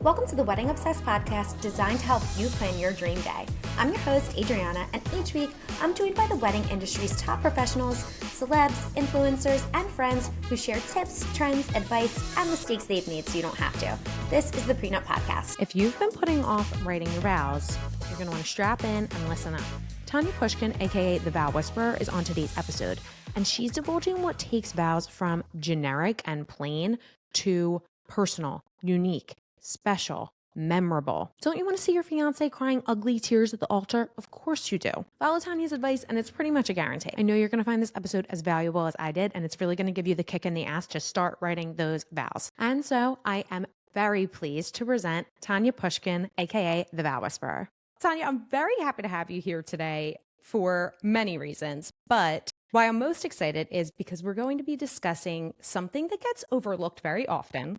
Welcome to the Wedding Obsessed podcast designed to help you plan your dream day. I'm your host, Adriana, and each week I'm joined by the wedding industry's top professionals, celebs, influencers, and friends who share tips, trends, advice, and mistakes they've made so you don't have to. This is the Pre Nup podcast. If you've been putting off writing your vows, you're going to want to strap in and listen up. Tanya Pushkine, aka the Vow Whisperer, is on today's episode, and she's divulging what takes vows from generic and plain to personal, unique, special, memorable. Don't you want to see your fiance crying ugly tears at the altar? Of course you do. Follow Tanya's advice and it's pretty much a guarantee. I know you're going to find this episode as valuable as I did, and it's really going to give you the kick in the ass to start writing those vows. And so I am very pleased to present Tanya Pushkine, aka the Vow Whisperer. Tanya, I'm very happy to have you here today for many reasons, but why I'm most excited is because we're going to be discussing something that gets overlooked very often.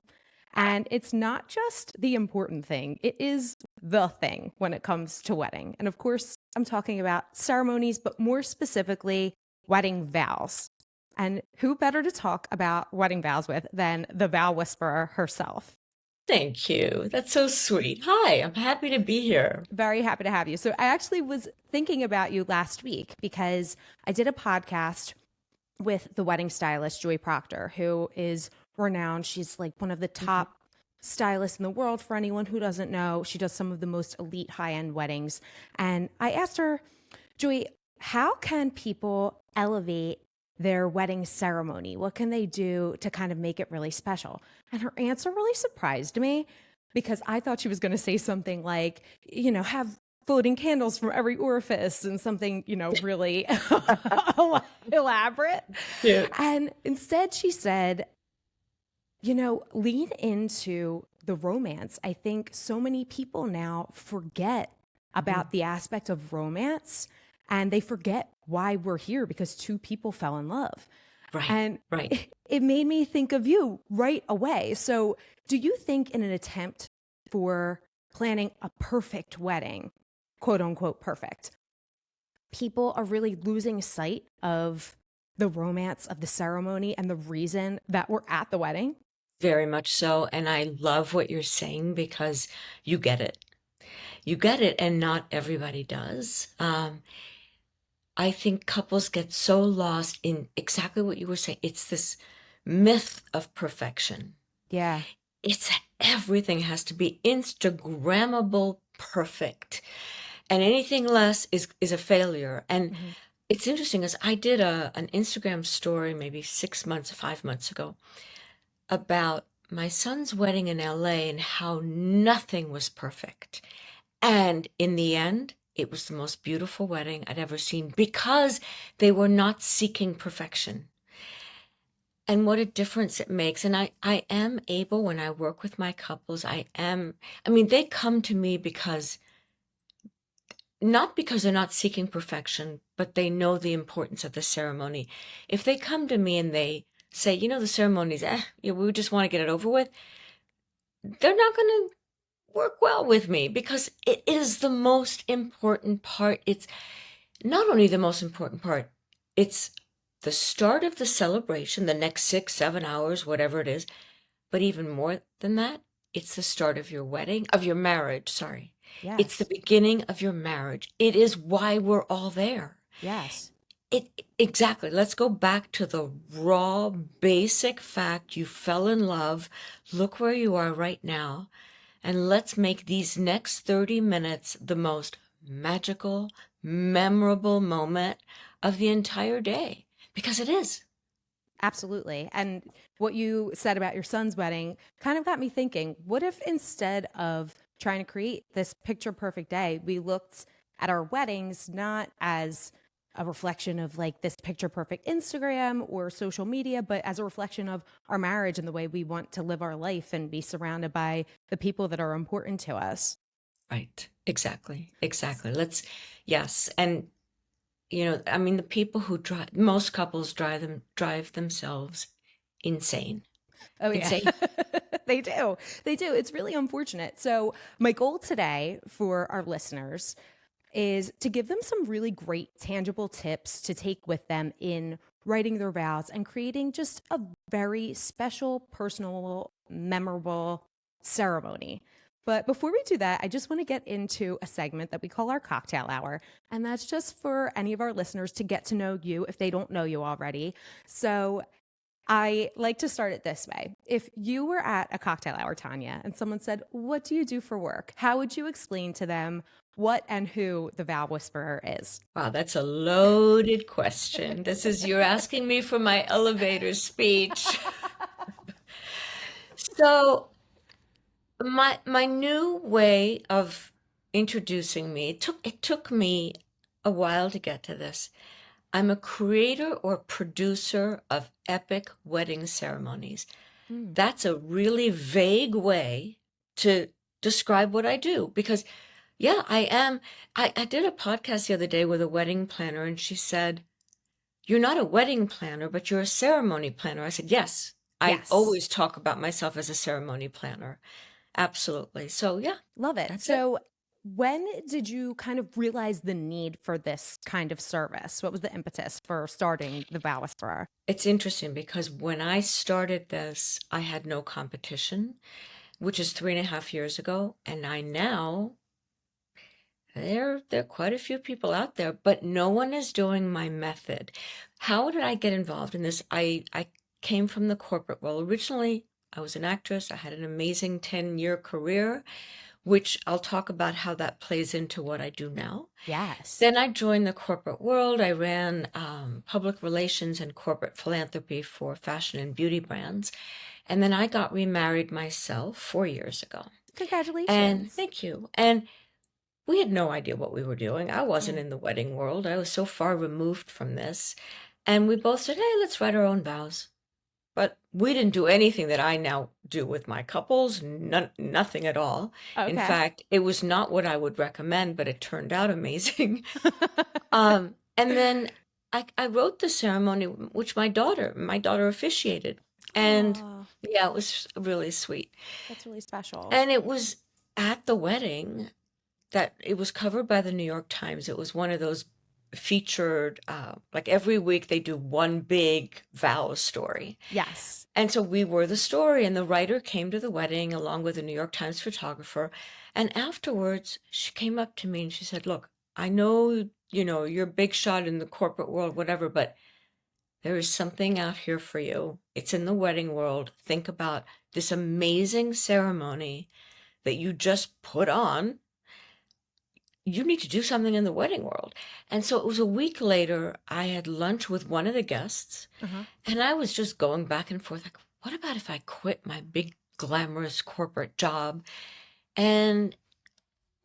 And it's not just the important thing, it is the thing when it comes to wedding. And of course, I'm talking about ceremonies, but more specifically, wedding vows. And who better to talk about wedding vows with than the Vow Whisperer herself? Thank you. That's so sweet. Hi, I'm happy to be here. Very happy to have you. So I actually was thinking about you last week because I did a podcast with the wedding stylist, Joy Proctor, who is renowned. She's like one of the top stylists in the world. For anyone who doesn't know, she does some of the most elite high-end weddings. And I asked her, Joy, how can people elevate their wedding ceremony? What can they do to kind of make it really special? And her answer really surprised me because I thought she was going to say something like, have floating candles from every orifice and something, really elaborate. Yeah. And instead she said, lean into the romance. I think so many people now forget about the aspect of romance, and they forget why we're here because two people fell in love. Right. And right. It made me think of you right away. So do you think in an attempt for planning a perfect wedding, quote unquote perfect, people are really losing sight of the romance of the ceremony and the reason that we're at the wedding? Very much so. And I love what you're saying because you get it. You get it, and not everybody does. I think couples get so lost in exactly what you were saying. It's this myth of perfection. Yeah. It's everything has to be Instagrammable perfect. And anything less is a failure. And it's interesting, as I did an Instagram story maybe 5 months ago about my son's wedding in LA and how nothing was perfect. And in the end, it was the most beautiful wedding I'd ever seen because they were not seeking perfection. And what a difference it makes. And I am able, when I work with my couples, they come to me not because they're not seeking perfection, but they know the importance of the ceremony. If they come to me and they say, the ceremony's, we just want to get it over with, they're not going to work well with me because it is the most important part. It's not only the most important part, it's the start of the celebration, the next 6-7 hours, whatever it is. But even more than that, it's the start of your wedding, of your marriage, sorry. Yes. It's the beginning of your marriage. It is why we're all there. Yes. Exactly. Let's go back to the raw, basic fact. You fell in love. Look where you are right now. And let's make these next 30 minutes the most magical, memorable moment of the entire day. Because it is. Absolutely. And what you said about your son's wedding kind of got me thinking, what if instead of trying to create this picture perfect day, we looked at our weddings not as a reflection of like this picture perfect Instagram or social media, but as a reflection of our marriage and the way we want to live our life and be surrounded by the people that are important to us. Right. Exactly. Yes. And, the people who most couples drive themselves insane. Oh, yeah. Insane. They do. It's really unfortunate. So my goal today for our listeners is to give them some really great tangible tips to take with them in writing their vows and creating just a very special, personal, memorable ceremony. But before we do that, I just want to get into a segment that we call our cocktail hour. And that's just for any of our listeners to get to know you if they don't know you already. So I like to start it this way. If you were at a cocktail hour, Tanya, and someone said, "What do you do for work?" How would you explain to them what and who the Vow Whisperer is? Wow, that's a loaded question. You're asking me for my elevator speech. So my new way of introducing me, it took me a while to get to this. I'm a creator or producer of epic wedding ceremonies. Mm. That's a really vague way to describe what I do because, yeah, I am. I did a podcast the other day with a wedding planner, and she said, "You're not a wedding planner, but you're a ceremony planner." I said, "Yes, I Yes. always talk about myself as a ceremony planner." Absolutely. So, yeah, Love it. that's it. So, when did you kind of realize the need for this kind of service? What was the impetus for starting the Vow Whisperer? It's interesting because when I started this, I had no competition, which is 3.5 years ago. And I now, there are quite a few people out there, but no one is doing my method. How did I get involved in this? I came from the corporate world. Originally, I was an actress. I had an amazing 10-year career, which I'll talk about how that plays into what I do now. Yes. Then I joined the corporate world. I ran public relations and corporate philanthropy for fashion and beauty brands. And then I got remarried myself 4 years ago. And Congratulations. thank you. And we had no idea what we were doing. I wasn't Mm. in the wedding world. I was so far removed from this. And we both said, "Hey, let's write our own vows." But we didn't do anything that I now do with my couples, nothing at all. In Okay. fact, it was not what I would recommend, but it turned out amazing. And then I wrote the ceremony, which my daughter officiated. And Oh, yeah, it was really sweet. that's really special. And it was at the wedding that it was covered by the New York Times. It was one of those featured, like every week they do one big vow story. Yes. And so we were the story, and the writer came to the wedding along with the New York Times photographer. And afterwards, she came up to me and she said, "Look, I know, you're a big shot in the corporate world, whatever, but there is something out here for you. It's in the wedding world. Think about this amazing ceremony that you just put on. You need to do something in the wedding world." And so it was a week later, I had lunch with one of the guests, Uh-huh. and I was just going back and forth, like, what about if I quit my big, glamorous corporate job and,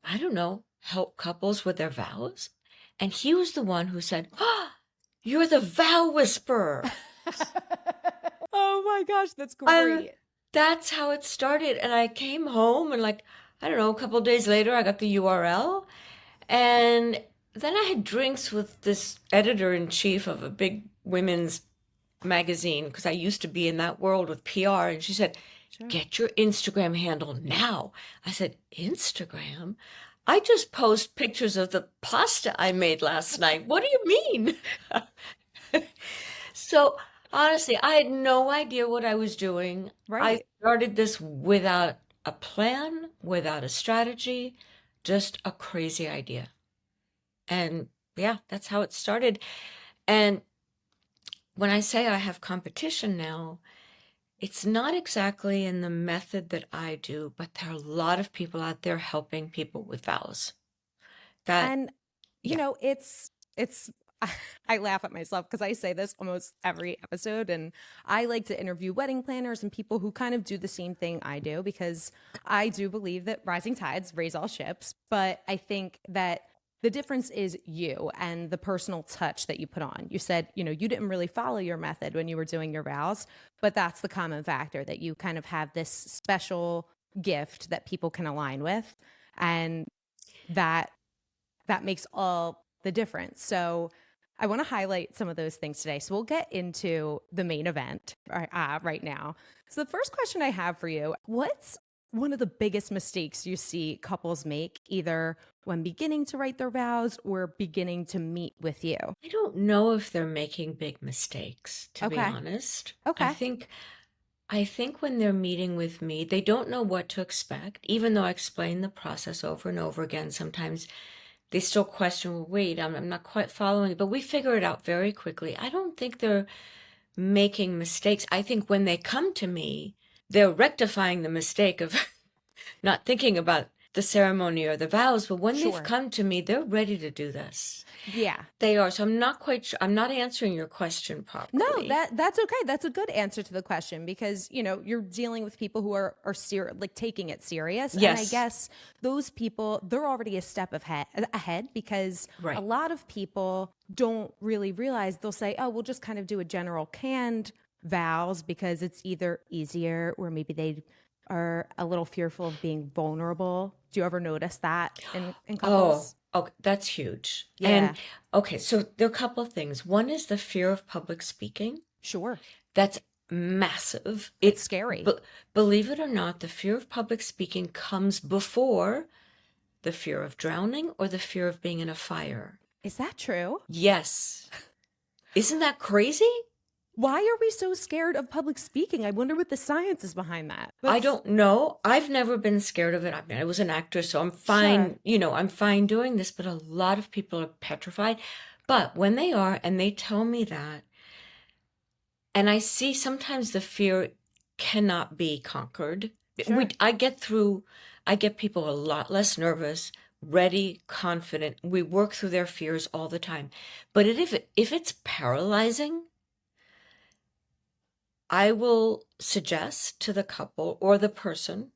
I don't know, help couples with their vows? And he was the one who said, "Ah, you're the vow whisperer." Oh my gosh, that's Um, great. that's how it started. And I came home and, like, I don't know, a couple of days later, I got the URL. And then I had drinks with this editor-in-chief of a big women's magazine because I used to be in that world with PR. And she said, Sure. "Get your Instagram handle now." I said, "Instagram? I just post pictures of the pasta I made last night. What do you mean?" So honestly, I had no idea what I was doing. I Right. started this without a plan, without a strategy, just a crazy idea. And yeah, that's how it started. And when I say I have competition now, it's not exactly in the method that I do, but there are a lot of people out there helping people with vows. That, And yeah. it's I laugh at myself because I say this almost every episode, and I like to interview wedding planners and people who kind of do the same thing I do because I do believe that rising tides raise all ships, but I think that the difference is you and the personal touch that you put on. You said, you didn't really follow your method when you were doing your vows, but that's the common factor that you kind of have this special gift that people can align with, and that that makes all the difference. So I want to highlight some of those things today. So we'll get into the main event right now. So the first question I have for you, what's one of the biggest mistakes you see couples make either when beginning to write their vows or beginning to meet with you? I don't know if they're making big mistakes, to be Okay. honest. I Okay. think I think when they're meeting with me, they don't know what to expect, even though I explain the process over and over again. Sometimes they still question, well, wait, I'm not quite following, but we figure it out very quickly. I don't think they're making mistakes. I think when they come to me, they're rectifying the mistake of not thinking about the ceremony or the vows, but when they've Sure. come to me, they're ready to do this. Yeah. They are. So I'm not quite sure. I'm not answering your question No, properly. that's okay. That's a good answer to the question because, you're dealing with people who are like taking it serious. And I Yes. guess those people, they're already a step ahead because a Right. lot of people don't really realize they'll say, oh, we'll just kind of do a general canned vows because it's either easier or maybe they are a little fearful of being vulnerable. Do you ever notice that in Oh, couples? okay, that's huge. Yeah, And okay, so there are a couple of things. One is the fear of public speaking. sure. That's massive. It's scary. Believe it or not, the fear of public speaking comes before the fear of drowning or the fear of being in a fire. Is that true? Yes. Isn't that crazy? Why are we so scared of public speaking? I wonder what the science is behind that. I don't know. I've never been scared of it. I mean, I was an actor, so I'm Sure. fine, I'm fine doing this, but a lot of people are petrified. But when they are, and they tell me that, and I see sometimes the fear cannot be conquered. Sure. I get people a lot less nervous, ready, confident. We work through their fears all the time. But if it's paralyzing, I will suggest to the couple or the person,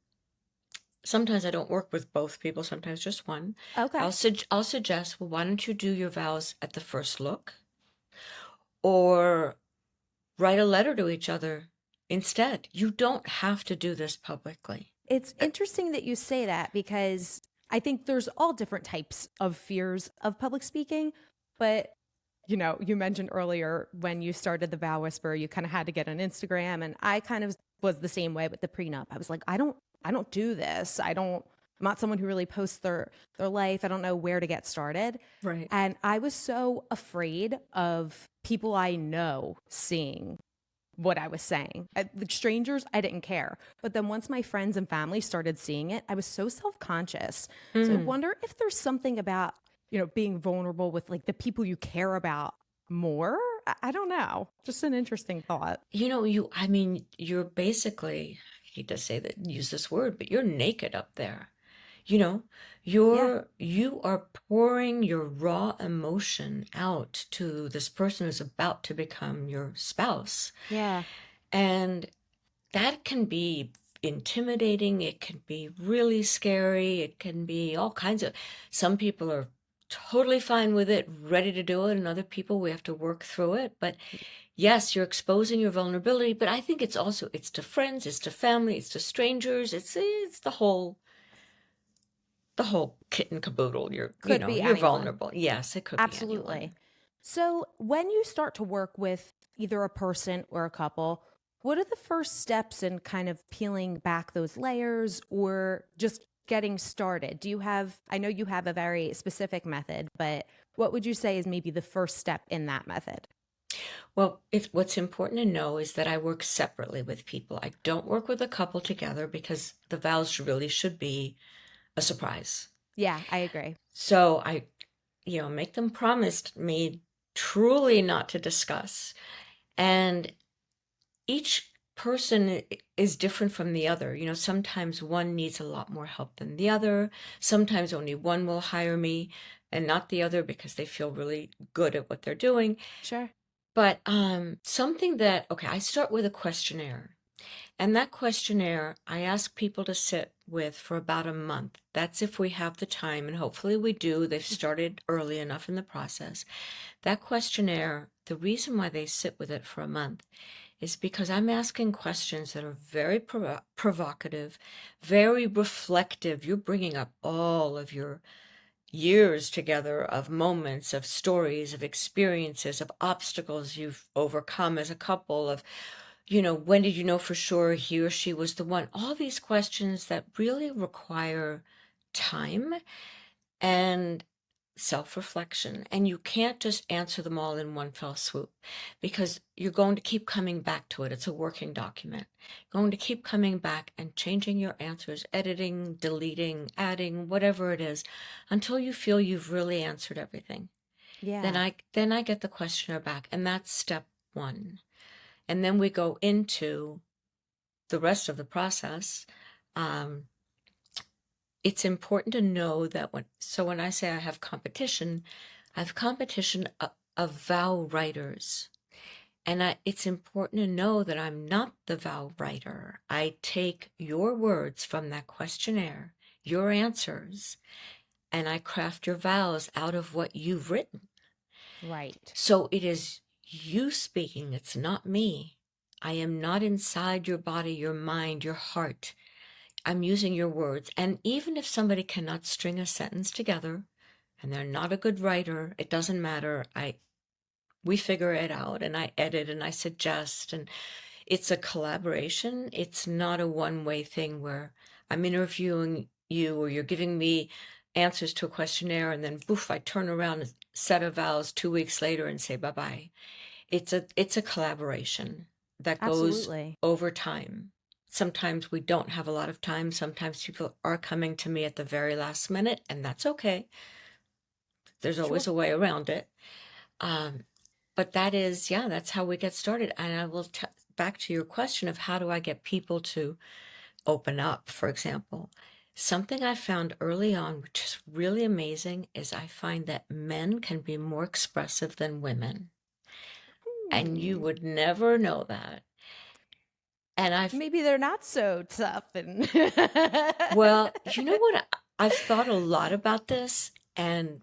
sometimes I don't work with both people, sometimes just one. Okay. I'll suggest, well, why don't you do your vows at the first look? Or write a letter to each other instead. You don't have to do this publicly. It's interesting that you say that because I think there's all different types of fears of public speaking. But, you mentioned earlier when you started the Vow Whisperer, you kind of had to get on Instagram. And I kind of was the same way with the Pre Nup. I was like, I don't do this. I'm not someone who really posts their life. I don't know where to get started. Right. And I was so afraid of people I know seeing what I was saying. The strangers, I didn't care. But then once my friends and family started seeing it, I was so self-conscious. So I wonder if there's something about, being vulnerable with like the people you care about more. I don't know. Just an interesting thought. You're basically, I hate to say that, use this word, but you're naked up there. You know, Yeah. you are pouring your raw emotion out to this person who's about to become your spouse. Yeah. And that can be intimidating. It can be really scary. It can be all kinds of, some people are totally fine with it, ready to do it, and other people, we have to work through it. But yes, you're exposing your vulnerability, but I think it's to friends, it's to family, it's to strangers, it's the whole kit and caboodle. Could be You're anyone. vulnerable. Yes, it could be Absolutely. anyone. So, when you start to work with either a person or a couple, what are the first steps in kind of peeling back those layers or just getting started? I know you have a very specific method, but what would you say is maybe the first step in that method? Well, what's important to know is that I work separately with people. I don't work with a couple together because the vows really should be a surprise. Yeah, I agree. So I, make them promise me truly not to discuss. And each person is different from the other. Sometimes one needs a lot more help than the other. Sometimes only one will hire me and not the other because they feel really good at what they're doing. Sure. But I start with a questionnaire. And that questionnaire, I ask people to sit with for about a month. That's if we have the time, and hopefully we do. They've started early enough in the process. That questionnaire, the reason why they sit with it for a month is because I'm asking questions that are very provocative, very reflective. You're bringing up all of your years together of moments, of stories, of experiences, of obstacles you've overcome as a couple, of when did you know for sure he or she was the one? All these questions that really require time and self-reflection, and you can't just answer them all in one fell swoop, because you're going to keep coming back to it. It's a working document. Going to keep coming back and changing your answers, editing, deleting, adding, whatever it is, until you feel you've really answered everything. Yeah. Then I get the questionnaire back, and that's step one. And then we go into the rest of the process. It's important to know that when I say I have competition of vow writers. And it's important to know that I'm not the vow writer. I take your words from that questionnaire, your answers, and I craft your vows out of what you've written. Right. So it is you speaking, it's not me. I am not inside your body, your mind, your heart. I'm using your words. And even if somebody cannot string a sentence together and they're not a good writer, it doesn't matter. We figure it out, and I edit and I suggest, and it's a collaboration. It's not a one-way thing where I'm interviewing you or you're giving me answers to a questionnaire and then poof, I turn around a set of vows 2 weeks later and say bye-bye. It's a collaboration that goes Absolutely. over time. Sometimes we don't have a lot of time. Sometimes people are coming to me at the very last minute, and that's okay. There's always Sure. a way around it. But that's how we get started. And I will back to your question of how do I get people to open up, for example. Something I found early on, which is really amazing, is I find that men can be more expressive than women. And you would never know that. And maybe they're not so tough and well, you know what? I've thought a lot about this and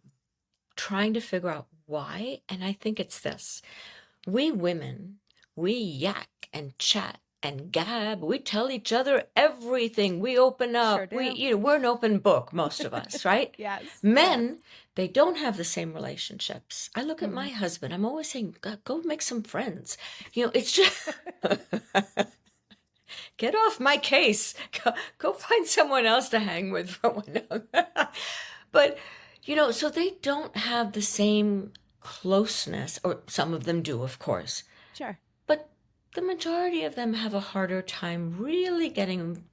trying to figure out why. And I think it's this. We women, we yak and chat and gab. We tell each other everything. We open Sure up. do. We're an open book, most of us, right? Yes. Men, they don't have the same relationships. I look at my Mhm. husband. I'm always saying, "God, go make some friends." It's just get off my case. Go find someone else to hang with for one. But so they don't have the same closeness, or some of them do, of course. Sure. But the majority of them have a harder time really getting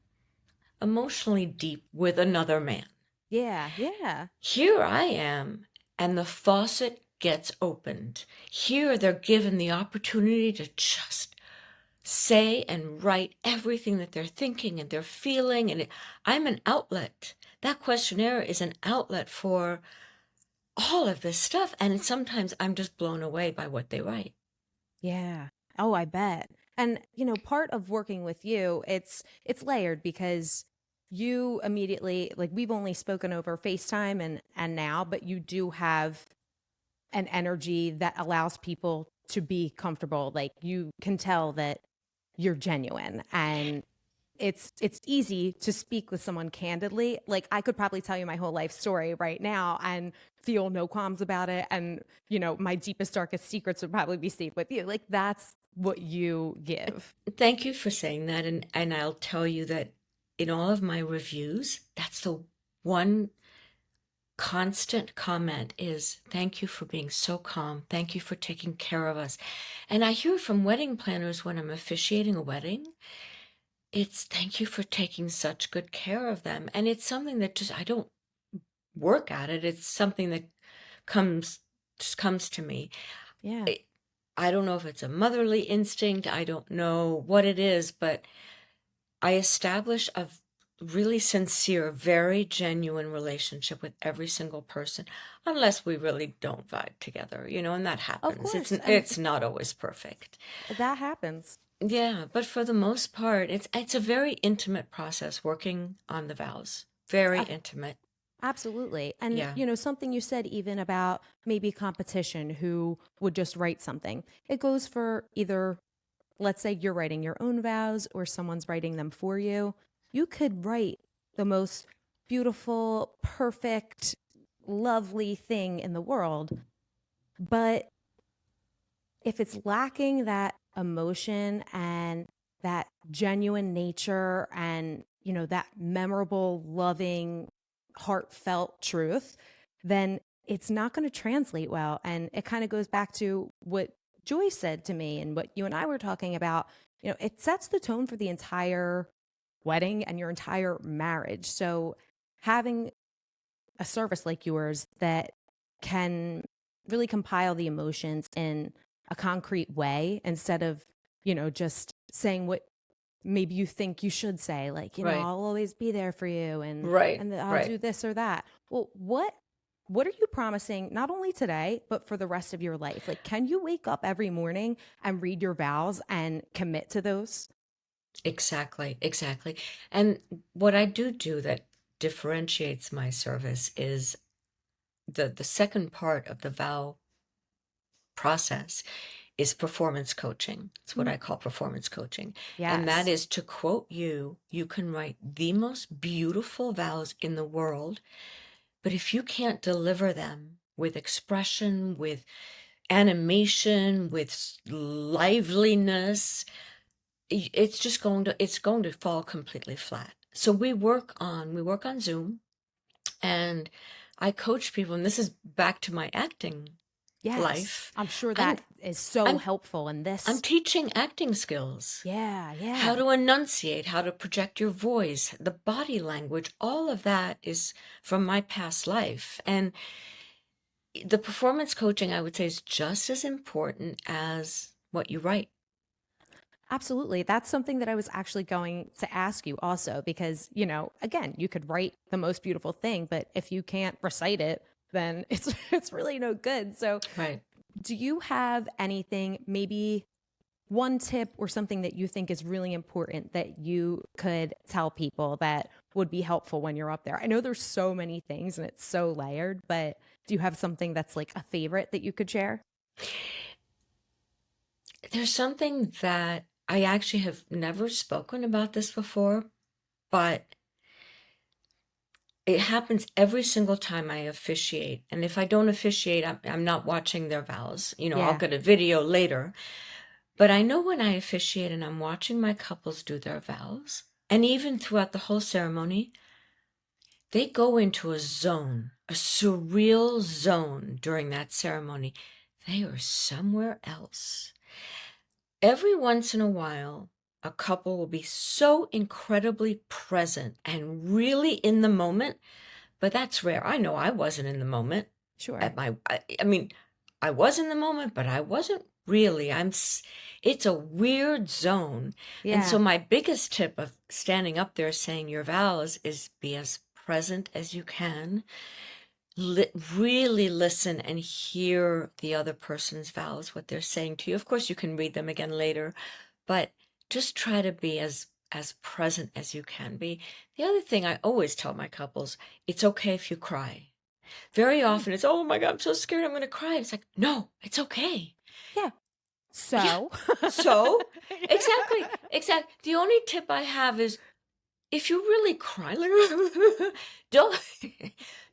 emotionally deep with another man. Yeah. Yeah. Here I am, and the faucet gets opened. Here they're given the opportunity to just say and write everything that they're thinking and they're feeling. And I'm an outlet. That questionnaire is an outlet for all of this stuff. And sometimes I'm just blown away by what they write. Yeah. Oh, I bet. And part of working with you, it's layered because you immediately, like, we've only spoken over FaceTime and now, but you do have an energy that allows people to be comfortable. Like, you can tell that you're genuine, and it's easy to speak with someone candidly. Like, I could probably tell you my whole life story right now and feel no qualms about it, and my deepest darkest secrets would probably be safe with you. Like, that's what you give. Thank you for saying that. And I'll tell you that in all of my reviews, that's the one constant comment is, thank you for being so calm. Thank you for taking care of us. And I hear from wedding planners when I'm officiating a wedding, it's thank you for taking such good care of them. And it's something that I don't work at it. It's something that just comes to me. Yeah. I don't know if it's a motherly instinct. I don't know what it is, but I establish a really sincere, very genuine relationship with every single person, unless we really don't vibe together, and that Of happens. course. And It's not always perfect. that happens. Yeah, but for the most part, it's a very intimate process working on the vows. Very Uh, intimate. Absolutely. And, Yeah. something you said even about maybe competition who would just write something. It goes for either, let's say you're writing your own vows or someone's writing them for you. You could write the most beautiful, perfect, lovely thing in the world. But if it's lacking that emotion and that genuine nature and, that memorable, loving, heartfelt truth, then it's not going to translate well. And it kind of goes back to what Joy said to me and what you and I were talking about. It sets the tone for the entire wedding and your entire marriage. So having a service like yours that can really compile the emotions in a concrete way instead of, just saying what maybe you think you should say, like, Right. I'll always be there for you Right. and I'll Right. do this or that. Well, what are you promising not only today, but for the rest of your life? Like, can you wake up every morning and read your vows and commit to those? Exactly. Exactly. And what I do that differentiates my service is the second part of the vow process is performance coaching. It's what Mm. I call performance coaching. And that Yes. is, to quote you, you can write the most beautiful vows in the world, but if you can't deliver them with expression, with animation, with liveliness, it's going to fall completely flat. So we work on Zoom, and I coach people, and this is back to my acting Yes. life. I'm sure I'm that is so I'm helpful in I'm this. teaching acting skills. Yeah. How Yeah. to enunciate, how to project your voice, the body language, all of that is from my past life. And the performance coaching, I would say, is just as important as what you write. Absolutely. That's something that I was actually going to ask you also, because, again, you could write the most beautiful thing, but if you can't recite it, then it's really no good. So, Right. do you have anything, maybe one tip or something that you think is really important that you could tell people that would be helpful when you're up there? I know there's so many things and it's so layered, but do you have something that's like a favorite that you could share? There's something that I actually have never spoken about this before, but it happens every single time I officiate. And if I don't officiate, I'm not watching their vows. I'll Yeah. get a video later. But I know when I officiate and I'm watching my couples do their vows, and even throughout the whole ceremony, they go into a zone, a surreal zone during that ceremony. They are somewhere else. Every once in a while, a couple will be so incredibly present and really in the moment, but that's rare. I know I wasn't in the moment Sure. at I mean, I was in the moment, but I wasn't really. It's a weird zone. And so Yeah. my biggest tip of standing up there saying your vows is be as present as you can. Really listen and hear the other person's vows, what they're saying to you. Of course, you can read them again later, but just try to be as present as you can be. The other thing I always tell my couples, it's okay if you cry. Very Mm. often it's, oh my God, I'm so scared I'm going to cry. It's like, no, it's okay. Yeah. Yeah. So, So, exactly, yeah. exactly. The only tip I have is, if you really cry, like, don't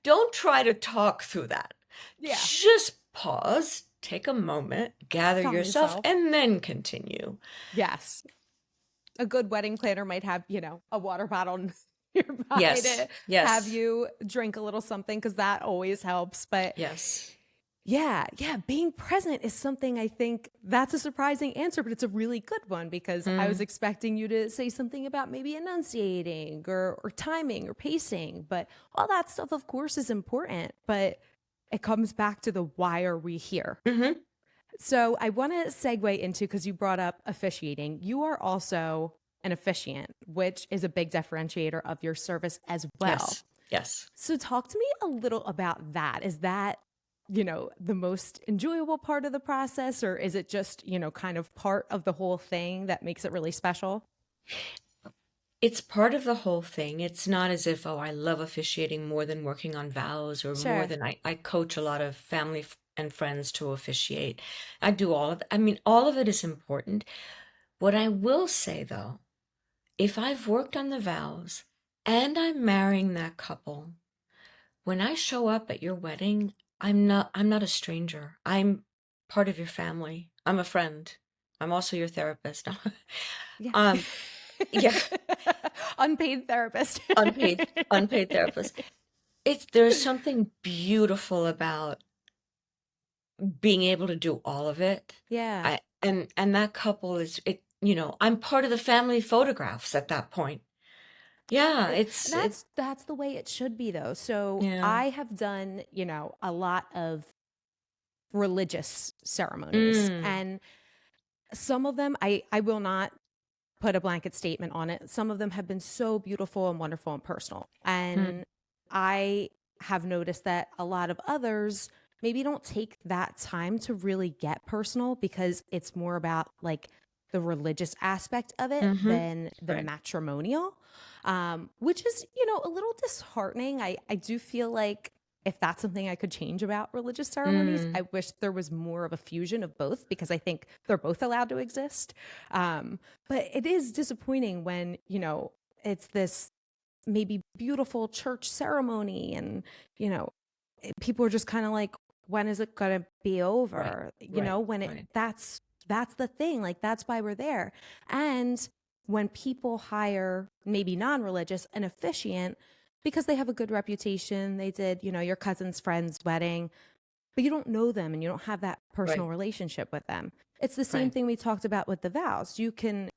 don't try to talk through that. Yeah. Just pause, take a moment, gather Calm yourself, yourself. and then continue. Yes. A good wedding planner might have, a water bottle nearby Yes, to have yes, you drink a little something because that always helps. But yes. yeah, being present is something I think that's a surprising answer, but it's a really good one because I was Mm, expecting you to say something about maybe enunciating or timing or pacing. But all that stuff, of course, is important. But it comes back to the why are we here? hmm. So I want to segue into, because you brought up officiating, you are also an officiant, which is a big differentiator of your service as well. Yes, yes. So talk to me a little about that. Is that, the most enjoyable part of the process, or is it just, kind of part of the whole thing that makes it really special? It's part of the whole thing. It's not as if, oh, I love officiating more than working on vows, or more Sure. than I coach a lot of family and friends to officiate. I do all of it. I mean, all of it is important. What I will say though, if I've worked on the vows and I'm marrying that couple, when I show up at your wedding, I'm not a stranger. I'm part of your family. I'm a friend. I'm also your therapist. Yeah. um, yeah, Unpaid therapist. unpaid therapist. there's something beautiful about being able to do all of it. Yeah. And that couple is it, I'm part of the family photographs at that point. Yeah, That's the way it should be though. So yeah. I have done, a lot of religious ceremonies, Mm, and some of them I will not put a blanket statement on it. Some of them have been so beautiful and wonderful and personal. mm, And I have noticed that a lot of others maybe don't take that time to really get personal because it's more about like the religious aspect of it mm-hmm. than the Right. matrimonial, which is, a little disheartening. I do feel like if that's something I could change about religious ceremonies, Mm, I wish there was more of a fusion of both because I think they're both allowed to exist. But it is disappointing when, it's this maybe beautiful church ceremony and, people are just kind of like, when is it going to be right. over? Right. When Right. that's the thing. Like, that's why we're there. And when people hire maybe non-religious an officiant because they have a good reputation, they did, your cousin's friend's wedding, but you don't know them and you don't have that personal Right. relationship with them. It's the same Right. thing we talked about with the vows. You can,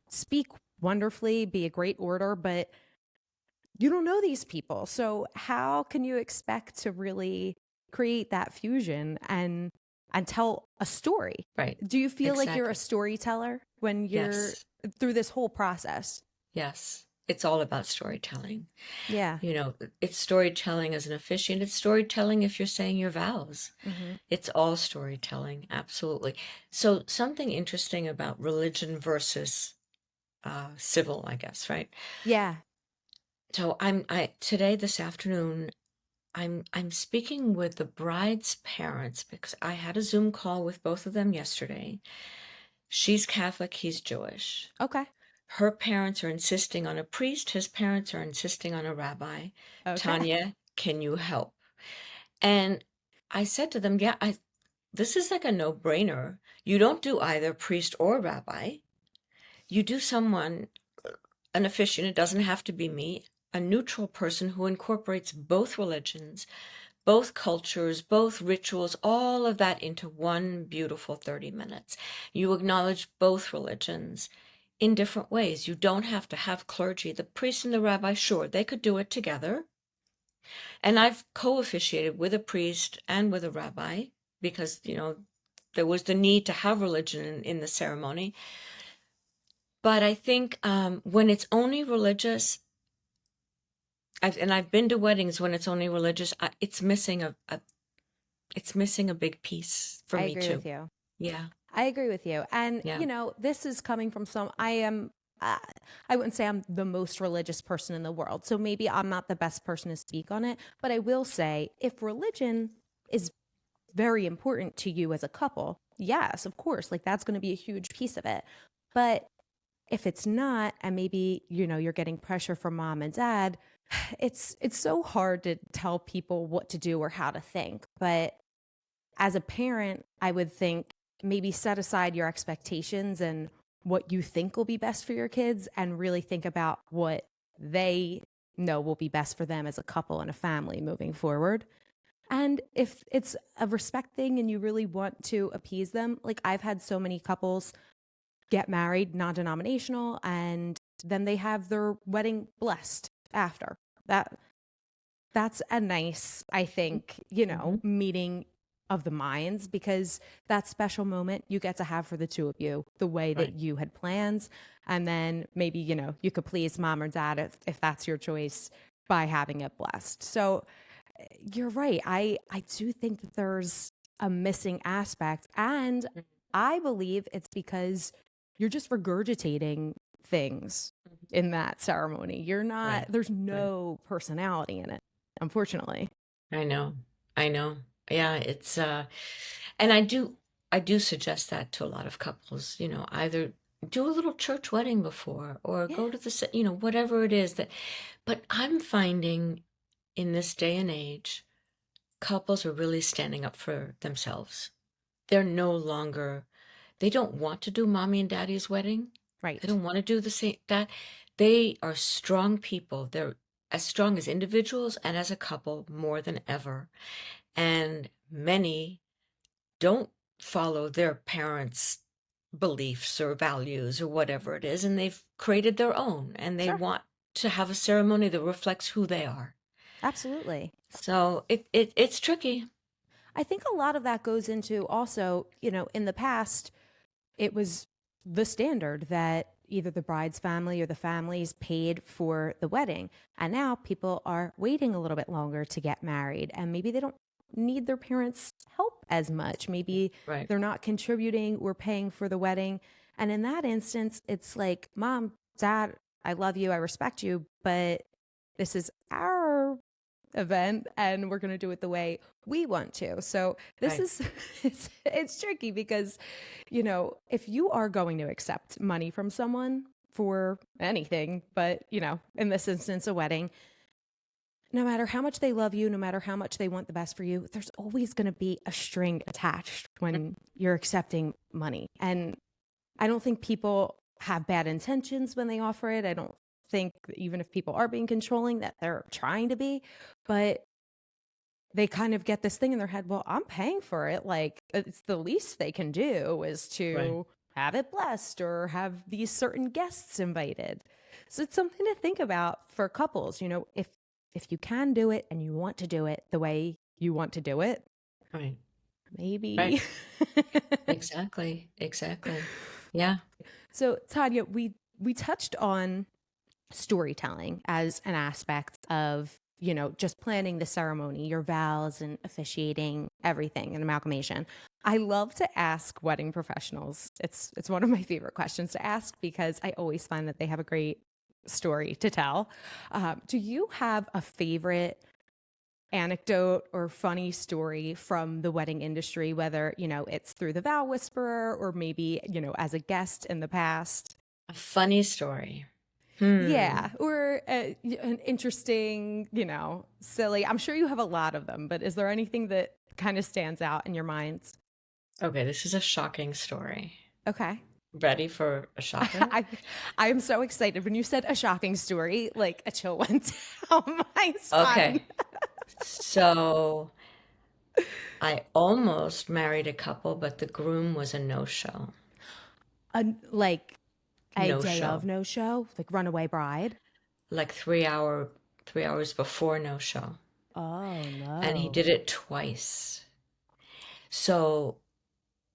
speak wonderfully, be a great orator, but you don't know these people. So how can you expect to really create that fusion and tell a story? Right. Do you feel like you're a Exactly. storyteller when you're Yes. through this whole process? Yes. It's all about storytelling. Yeah. It's storytelling as an officiant. It's storytelling if you're saying your vows. Hmm. It's all storytelling, absolutely. So something interesting about religion versus civil, I guess, right? Yeah. So I today this afternoon I'm speaking with the bride's parents because I had a Zoom call with both of them yesterday. She's Catholic, he's Jewish. Okay. Her parents are insisting on a priest, his parents are insisting on a rabbi. Okay. Tanya, can you help? And I said to them, yeah, this is like a no-brainer. You don't do either priest or rabbi. You do someone, an officiant, it doesn't have to be me, a neutral person who incorporates both religions, both cultures, both rituals, all of that into one beautiful 30 minutes. You acknowledge both religions in different ways. You don't have to have clergy. The priest and the rabbi, sure, they could do it together. And I've co-officiated with a priest and with a rabbi because, there was the need to have religion in the ceremony. But I think when it's only religious, I've been to weddings when it's only religious, it's missing a big piece for I me agree with too. you. Yeah, I agree with you. And, yeah. this is coming from uh, I wouldn't say I'm the most religious person in the world. So maybe I'm not the best person to speak on it. But I will say if religion is very important to you as a couple, yes, of course, like that's going to be a huge piece of it. But if it's not, and maybe, you're getting pressure from mom and dad, it's so hard to tell people what to do or how to think. But as a parent, I would think maybe set aside your expectations and what you think will be best for your kids and really think about what they know will be best for them as a couple and a family moving forward. And if it's a respect thing and you really want to appease them, like I've had so many couples get married non denominational and then they have their wedding blessed after. That's a nice, I think, Hmm. meeting of the minds because that special moment you get to have for the two of you the way that Right. you had plans. And then maybe, you could please mom or dad if that's your choice by having it blessed. So you're right. I do think that there's a missing aspect. And I believe it's because you're just regurgitating things in that ceremony. You're not, Right. there's Right. no personality in it, unfortunately. I know. I know. Yeah, and I do suggest that to a lot of couples, either do a little church wedding before or Yeah. go to whatever it is but I'm finding in this day and age, couples are really standing up for themselves. They're no longer, they don't want to do mommy and daddy's wedding. They Right. don't want to do the same that they are strong people. as strong as individuals and as a couple more than ever. And many don't follow their parents' beliefs or values or whatever it is, and they've created their own, and they Sure. want to have a ceremony that reflects who they are. Absolutely. So it's tricky. I think a lot of that goes into also, in the past, it was the standard that either the bride's family or the families paid for the wedding. And now people are waiting a little bit longer to get married, and maybe they don't need their parents' help as much. Maybe Right. they're not contributing or paying for the wedding. And in that instance, it's like, Mom, Dad, I love you, I respect you, but this is our event and we're going to do it the way we want to. So this Right. is it's tricky because if you are going to accept money from someone for anything, but in this instance a wedding, no matter how much they love you, no matter how much they want the best for you, there's always going to be a string attached when you're accepting money. And I don't think people have bad intentions when they offer it. I don't think that even if people are being controlling that they're trying to be, but they kind of get this thing in their head, well, I'm paying for it. Like, it's the least they can do is to have it blessed or have these certain guests invited. So it's something to think about for couples. If you can do it and you want to do it the way you want to do it, Right. maybe. Right. Exactly. Yeah. So Tanya, we touched on storytelling as an aspect of, just planning the ceremony, your vows and officiating, everything, and amalgamation. I love to ask wedding professionals. It's one of my favorite questions to ask because I always find that they have a great story to tell. Do you have a favorite anecdote or funny story from the wedding industry, whether, it's through the Vow Whisperer or maybe, as a guest in the past? A funny story. Yeah, or an interesting, silly. I'm sure you have a lot of them, but is there anything that kind of stands out in your minds? Okay, this is a shocking story. Okay. Ready for a shocker? I am so excited. When you said a shocking story, like a chill went down my spine. Okay. So I almost married a couple, but the groom was a no-show. Like a No day show. of no show, like runaway bride. Like 3 hours before no show. Oh no. And he did it twice. So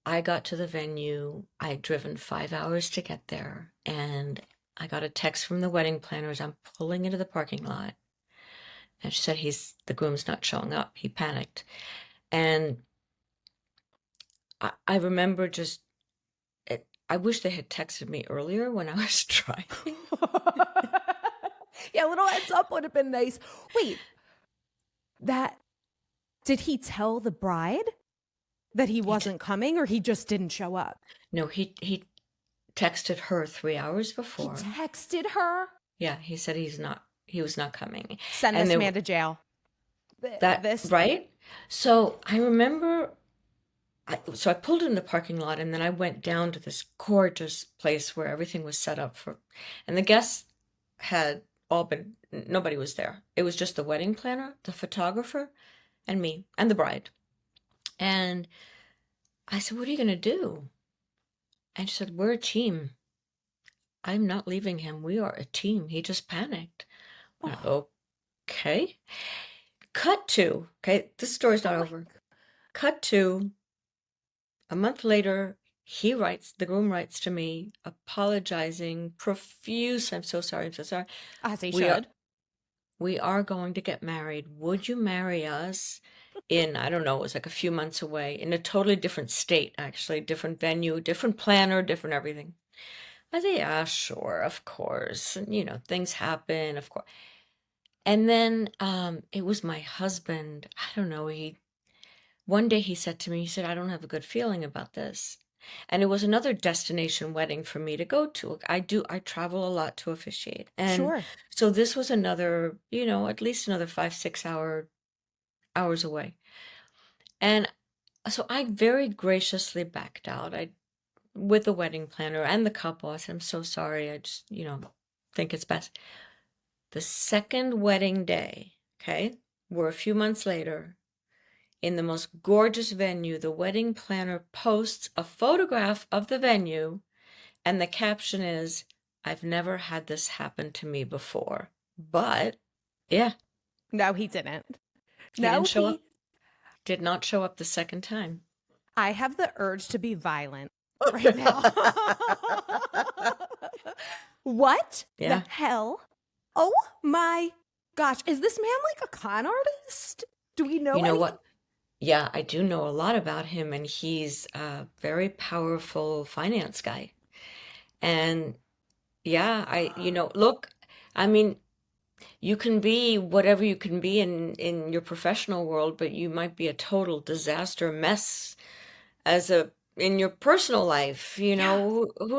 I got to the venue. I had driven 5 hours to get there. And I got a text from the wedding planners. I'm pulling into the parking lot. And she said, the groom's not showing up. He panicked. And I remember I wish they had texted me earlier when I was driving. Yeah, a little heads up would have been nice. Wait, did he tell the bride that he wasn't coming, or he just didn't show up? No, he texted her 3 hours He before. texted her? Yeah, he said he was not coming. Send And this they- man to jail. Right? So I remember, so I pulled in the parking lot and then I went down to this gorgeous place where everything was set up and the guests had nobody was there. It was just the wedding planner, the photographer, and me, and the bride. And I said, what are you going to do? And she said, we're a team. I'm not leaving him. We are a team. He just panicked. I went, okay. Cut to, okay, this story's not over. Cut to, a month later, the groom writes to me, apologizing, profuse. I'm so sorry. As he should. We are going to get married. Would you marry us in, I don't know, it was like a few months away, in a totally different state, actually, different venue, different planner, different everything. I said, yeah, sure, of course. And, things happen, of course. And then it was my husband. I don't know. One day he said to me, I don't have a good feeling about this. And it was another destination wedding for me to go to. I travel a lot to officiate. And Sure. so this was another, at least another 5-6 hours away. And so I very graciously backed out. With the wedding planner and the couple, I said, I'm so sorry. I just, think it's best. The second wedding day, okay, we're a few months later, in the most gorgeous venue, the wedding planner posts a photograph of the venue, and the caption is, "I've never had this happen to me before." But, yeah, No, he didn't. he No, didn't show up. Did not show up the second time. I have the urge to be violent right now. What Yeah. the hell? Oh my gosh. Is this man like a con artist? Do we know You know anything? what? Yeah, I do know a lot about him, and he's a very powerful finance guy. And yeah, look, I mean, you can be whatever you can be in your professional world, but you might be a total disaster mess in your personal life, who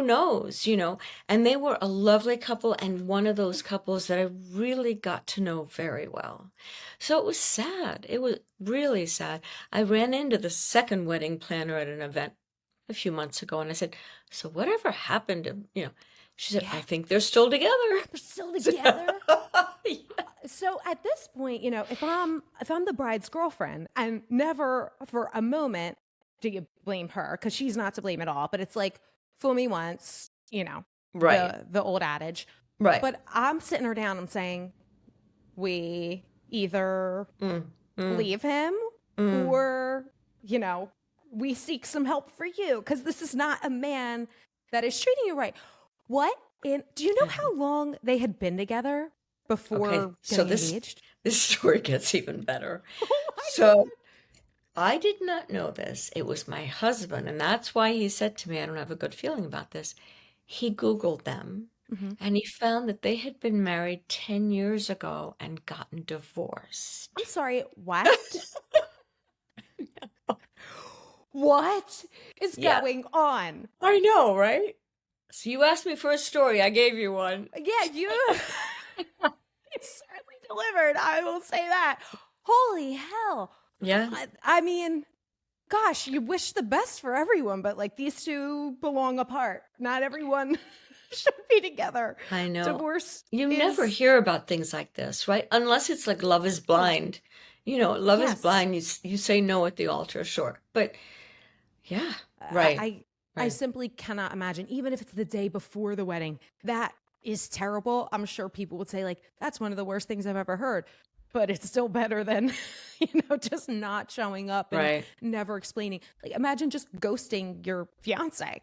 knows, and they were a lovely couple, and one of those couples that I really got to know very well. So it was sad. It was really sad. I ran into the second wedding planner at an event a few months ago, and I said, "So whatever happened to?" She said, Yeah. "I think they're still together." They're still together. Yeah. So at this point, if I'm the bride's girlfriend, and never for a moment do you blame her, because she's not to blame at all. But it's like, fool me once, Right. the old adage. Right. But I'm sitting her down. I'm saying, we either leave him, or we seek some help for you, because this is not a man that is treating you right. Do you know how long they had been together before Okay, so getting engaged? this story gets even better. Oh my So I did not know this. It was my husband, and that's why he said to me, "I don't have a good feeling about this." He Googled them, Mhm. and he found that they had been married 10 years ago and gotten divorced. I'm sorry, what? What is Yeah. going on? I know, right? So you asked me for a story. I gave you one. Yeah, you certainly delivered. I will say that. Holy hell. Yeah. I mean, gosh, you wish the best for everyone, but like, these two belong apart. Not everyone should be together. I know. Divorce. You never hear about things like this, right? Unless it's like Love is Blind. Love is Yes. blind. You say no at the altar, sure. But yeah, right. I simply cannot imagine, even if it's the day before the wedding, that is terrible. I'm sure people would say, like, that's one of the worst things I've ever heard. But it's still better than, just not showing up and Right. never explaining. Like, imagine just ghosting your fiance.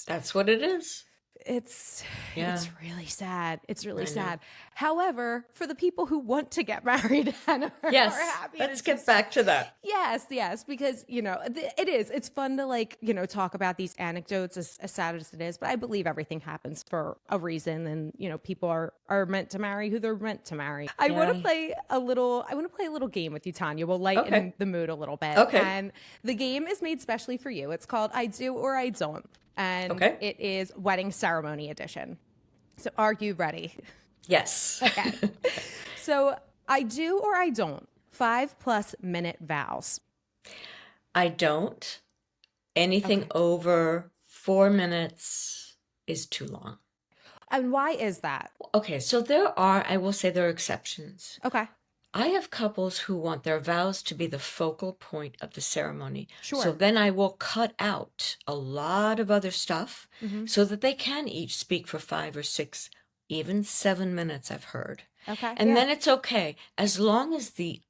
That's what it is. It's Yeah. really sad. It's really I know. sad. However, for the people who want to get married and are Yes. happy, Let's to get just- back to that. Yes, because it's fun to talk about these anecdotes, as sad as it is, but I believe everything happens for a reason, and people are meant to marry who they're meant to marry. I want to Yeah. play a little game with you, Tanya. We'll lighten Okay. the mood a little bit. Okay. And the game is made specially for you. It's called I Do or I Don't. And Okay. it is wedding ceremony edition. So are you ready? Yes. Okay. So I do or I don't 5+ minute vows. I don't. Anything over 4 minutes is too long. And why is that? Okay, so I will say there are exceptions. Okay. I have couples who want their vows to be the focal point of the ceremony. Sure. So then I will cut out a lot of other stuff so that they can each speak for 5 or 6, even 7 minutes, I've heard. Okay. And yeah. then it's okay, as long as the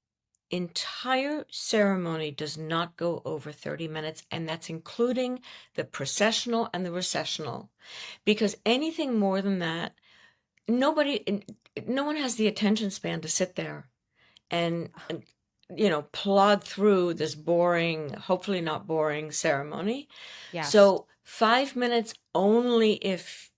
entire ceremony does not go over 30 minutes, and that's including the processional and the recessional. Because anything more than that, no one has the attention span to sit there and plod through this boring, hopefully not boring ceremony. Yes. So 5 minutes only if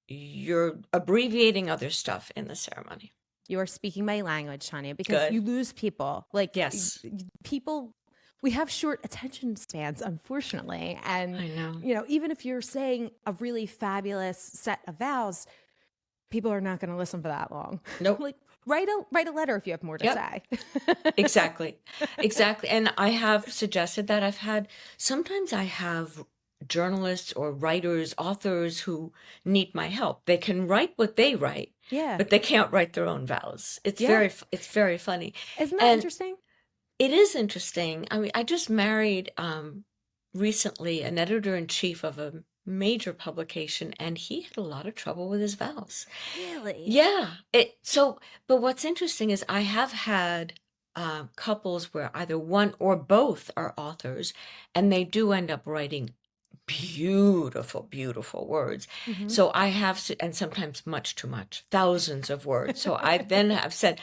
you're abbreviating other stuff in the ceremony. You are speaking my language, Tanya, because Good. you lose people. Like, Yes. people, we have short attention spans, unfortunately. And, I know. even if you're saying a really fabulous set of vows, people are not going to listen for that long. Nope. Like, write a letter if you have more to Yep. say. Exactly. And I have suggested that sometimes I have journalists or writers, authors who need my help. They can write what they write, Yeah. but they can't write their own vows. It's Yeah. it's very funny. Isn't that And interesting? it is interesting. I mean, I just married recently an editor-in-chief of a major publication, and he had a lot of trouble with his vows. Really? Yeah. But what's interesting is I have had couples where either one or both are authors, and they do end up writing beautiful, beautiful words. Mhm. So I have, and sometimes much too much, thousands of words. So I then have said,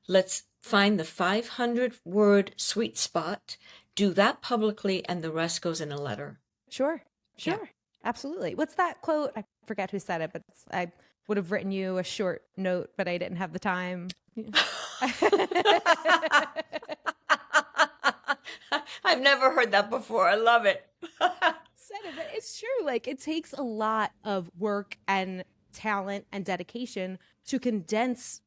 let's find the 500-word sweet spot, do that publicly, and the rest goes in a letter. Sure. Yeah. Sure. Absolutely. What's that quote? I forget who said it, but I would have written you a short note, but I didn't have the time. I've never heard that before. I love it. Said it, but it's true. Like, it takes a lot of work and talent and dedication to condense,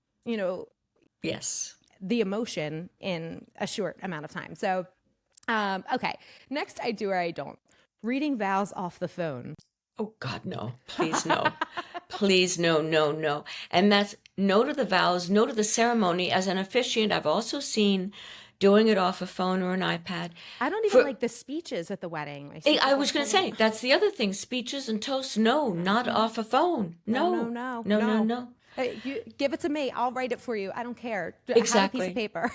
Yes. the emotion in a short amount of time. So, okay. Next, I do or I don't. Reading vows off the phone. Oh God, no. Please no. Please no, no, no. And that's no to the vows, no to the ceremony. As an officiant, I've also seen doing it off a phone or an iPad. I don't even like the speeches at the wedding. I was going to say, that's the other thing. Speeches and toasts, no, not off a phone. No, no. no. You give it to me. I'll write it for you. I don't care. Exactly. Have a piece of paper.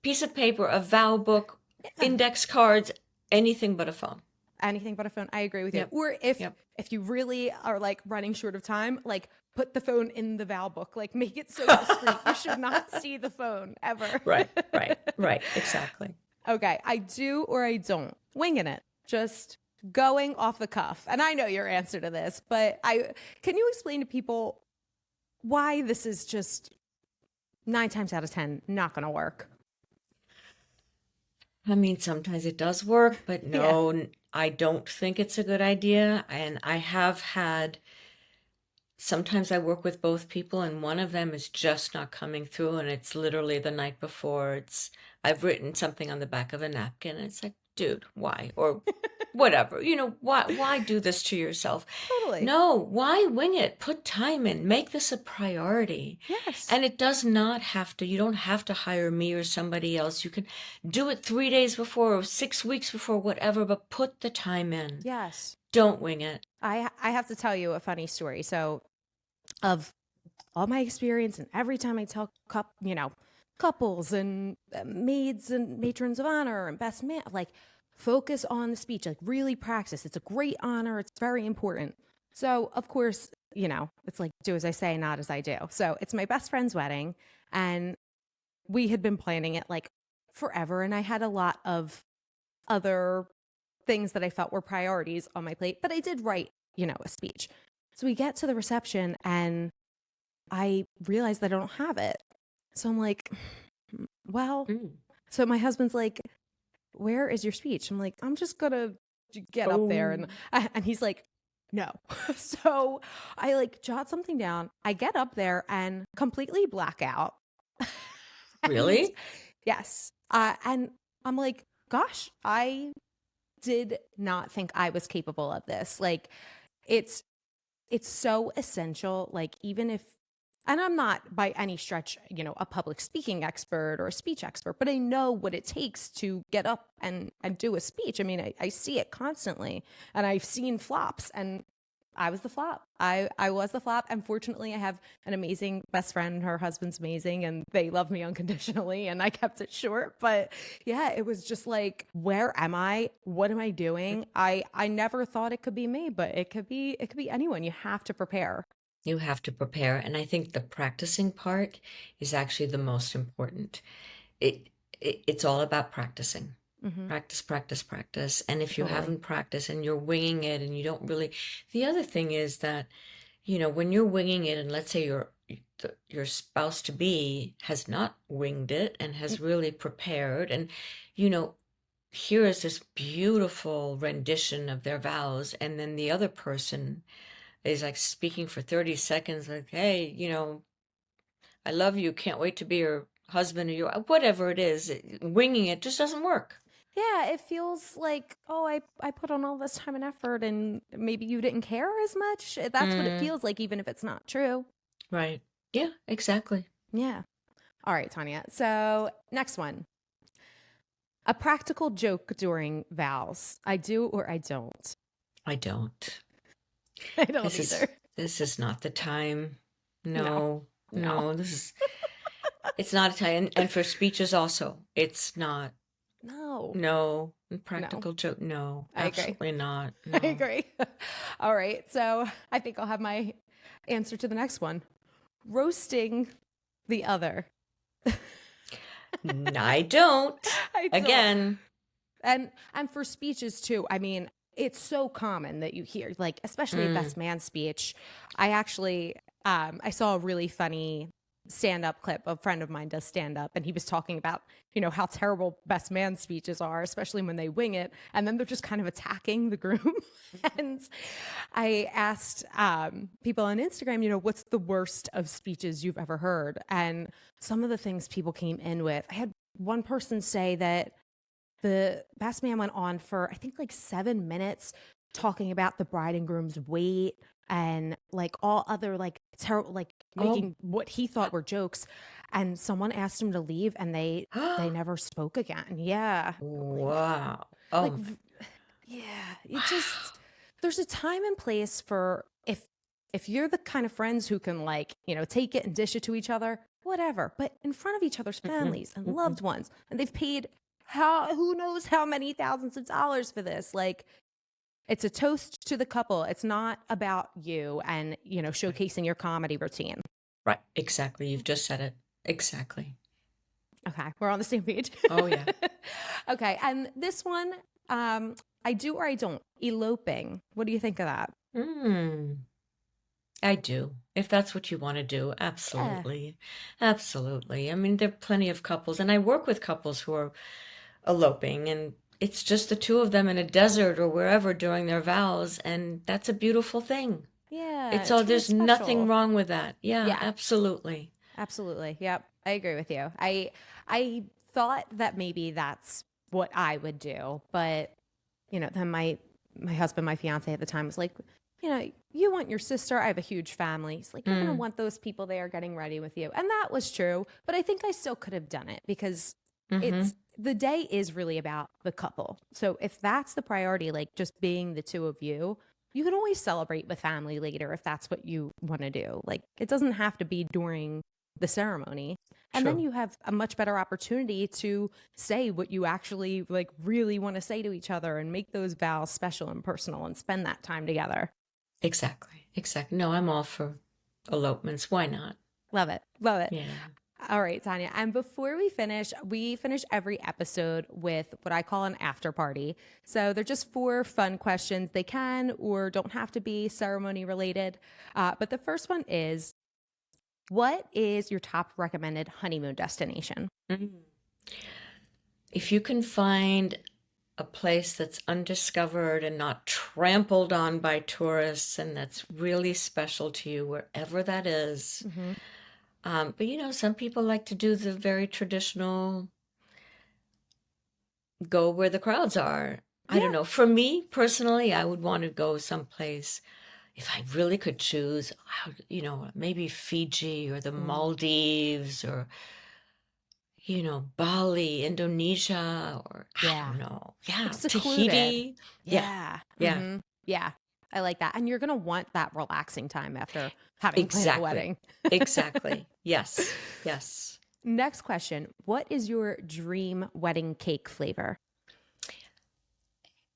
Piece of paper, a vow book, index cards, anything but a phone. Anything but a phone. I agree with you. Yep. Or if you really are like running short of time, like put the phone in the vow book. Like make it so discreet. You should not see the phone ever. Right. Exactly. Okay. I do or I don't. Winging it. Just going off the cuff. And I know your answer to this, but can you explain to people why this is just 9 times out of 10 not going to work? I mean, sometimes it does work, but no, I don't think it's a good idea. And I have had, sometimes I work with both people and one of them is just not coming through, and it's literally the night before. I've written something on the back of a napkin and it's like, dude, why? Or whatever, why do this to yourself? Totally. No, why wing it? Put time in, make this a priority. Yes. And it does not have to, you don't have to hire me or somebody else. You can do it 3 days before or 6 weeks before, whatever, but put the time in. Yes. Don't wing it. I have to tell you a funny story. So of all my experience, and every time I tell couples and maids and matrons of honor and best man, like, focus on the speech, like really practice. It's a great honor. It's very important. So of course, it's like, do as I say, not as I do. So it's my best friend's wedding, and we had been planning it like forever. And I had a lot of other things that I felt were priorities on my plate, but I did write, a speech. So we get to the reception and I realized that I don't have it. So I'm like, well, so my husband's like, where is your speech? I'm like, I'm just gonna get up there. And he's like, no. So I like jot something down. I get up there and completely black out. Really? Yes. And I'm like, gosh, I did not think I was capable of this. Like, it's so essential. Like, even if, and I'm not by any stretch, a public speaking expert or a speech expert, but I know what it takes to get up and do a speech. I mean, I see it constantly, and I've seen flops, and I was the flop. I was the flop. Unfortunately, I have an amazing best friend. Her husband's amazing, and they love me unconditionally, and I kept it short. But yeah, it was just like, where am I? What am I doing? I never thought it could be me, but it could be anyone. You have to prepare. You have to prepare. And I think the practicing part is actually the most important. It's all about practicing. Mm-hmm. Practice. And if you haven't practiced and you're winging it and you don't really, the other thing is that, when you're winging it, and let's say your spouse to be has not winged it and has really prepared, and, here is this beautiful rendition of their vows, and then the other person is like speaking for 30 seconds, like, hey, I love you, can't wait to be your husband, or your, whatever it is, winging it just doesn't work. Yeah, it feels like, oh, I put on all this time and effort, and maybe you didn't care as much. That's what it feels like, even if it's not true. Right. Yeah, exactly. Yeah. All right, Tanya. So, next one. A practical joke during vows. I do or I don't. I don't. I don't This either. is not the time. No, No, no, no, it's not a time. And for speeches also, it's not. no, No. no. Practical joke. No, I agree. absolutely not. I No. agree. All right. So I think I'll have my answer to the next one. Roasting the other. I don't. I don't. Again. And for speeches too. I mean, it's so common that you hear, like, especially a Mm. best man speech. I actually I saw a really funny stand-up clip. A friend of mine does stand-up, and he was talking about, how terrible best man speeches are, especially when they wing it, and then they're just kind of attacking the groom. And I asked people on Instagram, what's the worst of speeches you've ever heard? And some of the things people came in with, I had one person say that the best man went on for, I think, like 7 minutes talking about the bride and groom's weight and like all other like terrible, like Oh. making what he thought were jokes. And someone asked him to leave, and they never spoke again. Yeah. Wow. Like, Oh. yeah, it just, there's a time and place for, if you're the kind of friends who can, like, take it and dish it to each other, whatever, but in front of each other's Mm-mm, families and mm-mm. loved ones, and they've paid who knows how many thousands of dollars for this. Like, it's a toast to the couple. It's not about you and, showcasing your comedy routine. Right. Exactly. You've just said it. Exactly. Okay, we're on the same page. Oh, yeah. Okay, and this one, I do or I don't. Eloping. What do you think of that? Mm. I do. If that's what you want to do, Yeah. absolutely. Absolutely. I mean, there are plenty of couples, and I work with couples who are eloping, and it's just the two of them in a desert or wherever doing their vows, and that's a beautiful thing. Yeah, It's it's all, really there's nothing special. wrong with that. Yeah, Yeah, absolutely. absolutely. Yep, I agree with you. I thought that maybe that's what I would do, but then my husband, my fiance at the time, was like, you want your sister. I have a huge family. He's like, you're gonna Mm, want those people there getting ready with you, and that was true. But I think I still could have done it because mm-hmm. the day is really about the couple. So if that's the priority, like just being the two of you, you can always celebrate with family later if that's what you want to do. Like, it doesn't have to be during the ceremony. And then True. you have a much better opportunity to say what you actually like really want to say to each other and make those vows special and personal and spend that time together. Exactly. Exactly. No, I'm all for elopements. Why not? Love it. Love it. Yeah. All right, Tanya. And before we finish every episode with what I call an after party. So they're just 4 fun questions. They can or don't have to be ceremony related. But the first one is, what is your top recommended honeymoon destination? Mm. If you can find a place that's undiscovered and not trampled on by tourists and that's really special to you, wherever that is. Mm-hmm. But some people like to do the very traditional go where the crowds are. I don't Yeah. know. For me personally, I would want to go someplace if I really could choose, maybe Fiji or the Mm. Maldives or Bali, Indonesia, or I Yeah. don't know. Yeah, Like secluded. Tahiti. Yeah, Yeah. yeah, Mm-hmm. Yeah. I like that. And you're going to want that relaxing time after having planned a exactly. wedding. Exactly. Yes, yes. Next question. What is your dream wedding cake flavor?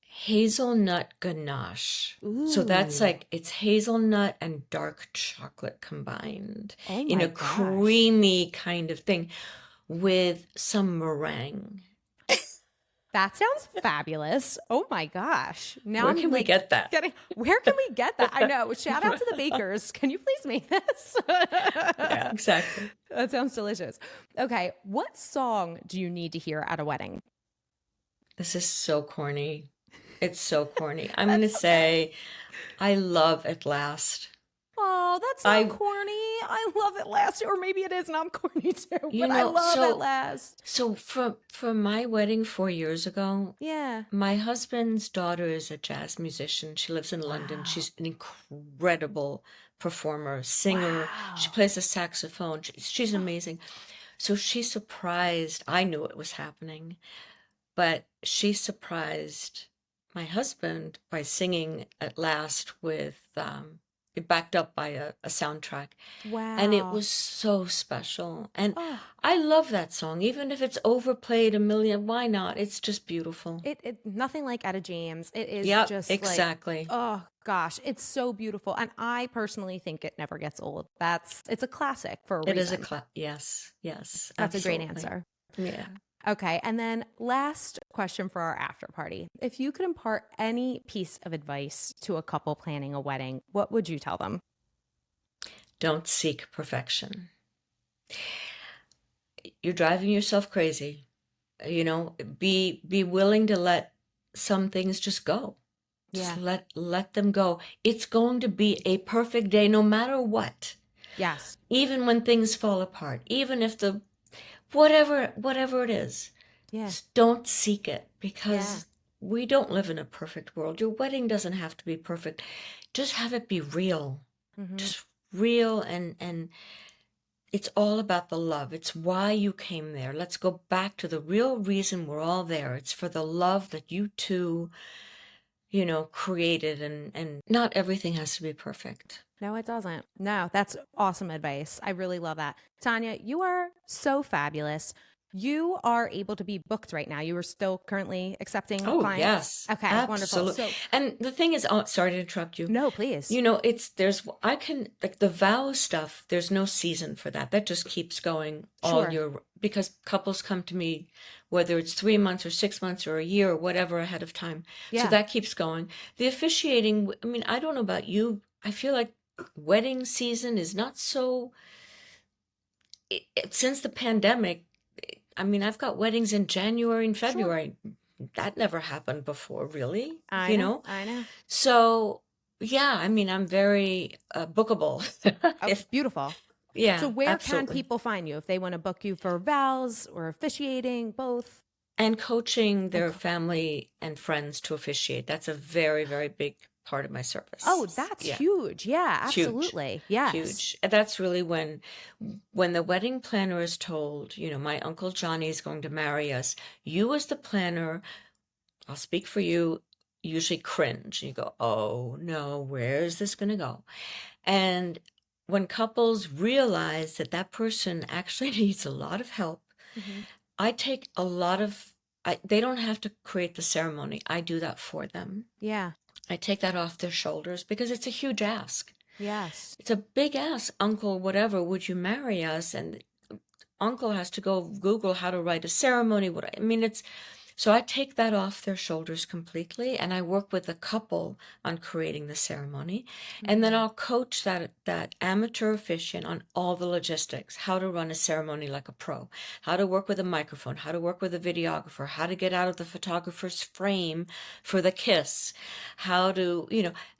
Hazelnut ganache. So that's Ooh. like it's hazelnut and dark chocolate combined Oh in my a gosh. creamy kind of thing with some meringue. That sounds fabulous. Oh my gosh. Now Where I'm can we like get that? where can we get that? I know. Shout out to the bakers. Can you please make this? Yeah, exactly. That sounds delicious. Okay. What song do you need to hear at a wedding? This is so corny. It's so corny. I'm going to That's okay. say I love At Last. Oh, that's not I, corny. I love it last, or maybe it is, and I'm corny too, you but I know, love it so last. so for my wedding 4 years ago, Yeah. my husband's daughter is a jazz musician. She lives in London. Wow. She's an incredible performer, singer. She Wow. plays the saxophone. She's amazing. So she surprised, I knew it was happening, but she surprised my husband by singing at last with, backed up by a soundtrack. And it Wow. was so special. And Oh, I love that song, even if it's overplayed a million. Why not? It's just beautiful. it nothing like Etta James. It is Yep, just like, exactly. oh gosh, it's so beautiful. And I personally think it never gets old. It's a classic for a It is a reason. yes, yes, That's a great absolutely. answer. Yeah. Okay. And then last question for our after party. If you could impart any piece of advice to a couple planning a wedding, what would you tell them? Don't seek perfection. You're driving yourself crazy. Be willing to let some things just go. Just Yeah. let them go. It's going to be a perfect day no matter what. Yes. Even when things fall apart, even if the whatever it is. Yeah. Just don't seek it, Yeah. because we don't live in a perfect world. Your wedding doesn't have to be perfect. Just have it be real. Hmm. Just real, and it's all about the love. It's why you came there. Let's go back to the real reason we're all there. It's for the love that you two, created, and not everything has to be perfect. No, it doesn't. No, that's awesome advice. I really love that. Tanya, you are so fabulous. You are able to be booked right now. You are still currently accepting Oh, clients. yes, Okay, wonderful. absolutely. So, And the thing is, oh, sorry to interrupt you. no, please. I can, like, the vow stuff, there's no season for that. That just keeps going all Sure. year, because couples come to me, whether it's 3 months or 6 months or a year or whatever ahead of time. So Yeah. that keeps going. The officiating, I mean, I don't know about you. I feel like wedding season is not so, since the pandemic, I mean, I've got weddings in January and Sure. February. That never happened before, really, I know. I know. So, yeah, I mean, I'm very bookable. Oh, If beautiful. Yeah, So, where can absolutely. people find you if they want to book you for vows or officiating, both? And coaching And their family and friends to officiate. That's a very, very big part of my oh, service. that's Yeah, huge. Yeah, it's huge, absolutely. Yes. huge. And that's really when the wedding planner is told, my Uncle Johnny is going to marry us. You, as the planner, I'll speak for you, usually cringe. You go, oh no, where is this going to go? And when couples realize that that person actually needs a lot of help, Hmm. I take a lot of, they don't have to create the ceremony. I do that for them. Yeah. I take that off their shoulders because it's a huge ask. Yes. It's a big ask. Uncle, whatever, would you marry us? And Uncle has to go Google how to write a ceremony. So I take that off their shoulders completely, and I work with the couple on creating the ceremony. And then Mhm. I'll coach that amateur officiant on all the logistics, how to run a ceremony like a pro, how to work with a microphone, how to work with a videographer, how to get out of the photographer's frame for the kiss, how to,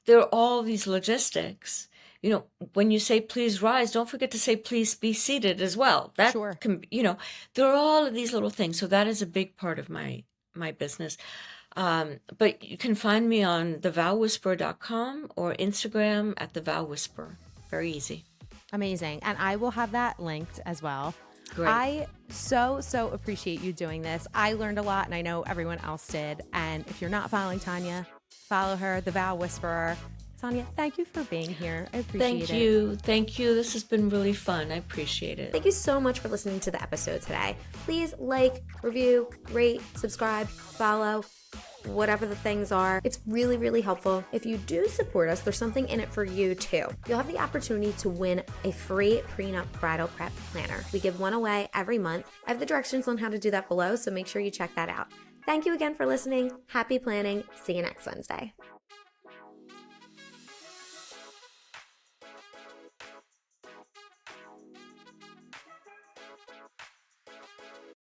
there are all these logistics. When you say please rise, don't forget to say please be seated as well. That Sure. can, there are all of these little things. So that is a big part of my business. But you can find me on thevowwhisperer.com or Instagram at the Vow Whisperer. Very easy. Amazing. And I will have that linked as well. Great. I so appreciate you doing this. I learned a lot, and I know everyone else did. And if you're not following Tanya, follow her, the Vow Whisperer. Tanya, thank you for being here. I appreciate it. Thank you. This has been really fun. I appreciate it. Thank you so much for listening to the episode today. Please like, review, rate, subscribe, follow, whatever the things are. It's really, really helpful. If you do support us, there's something in it for you too. You'll have the opportunity to win a free Pre Nup bridal prep planner. We give one away every month. I have the directions on how to do that below, so make sure you check that out. Thank you again for listening. Happy planning. See you next Wednesday.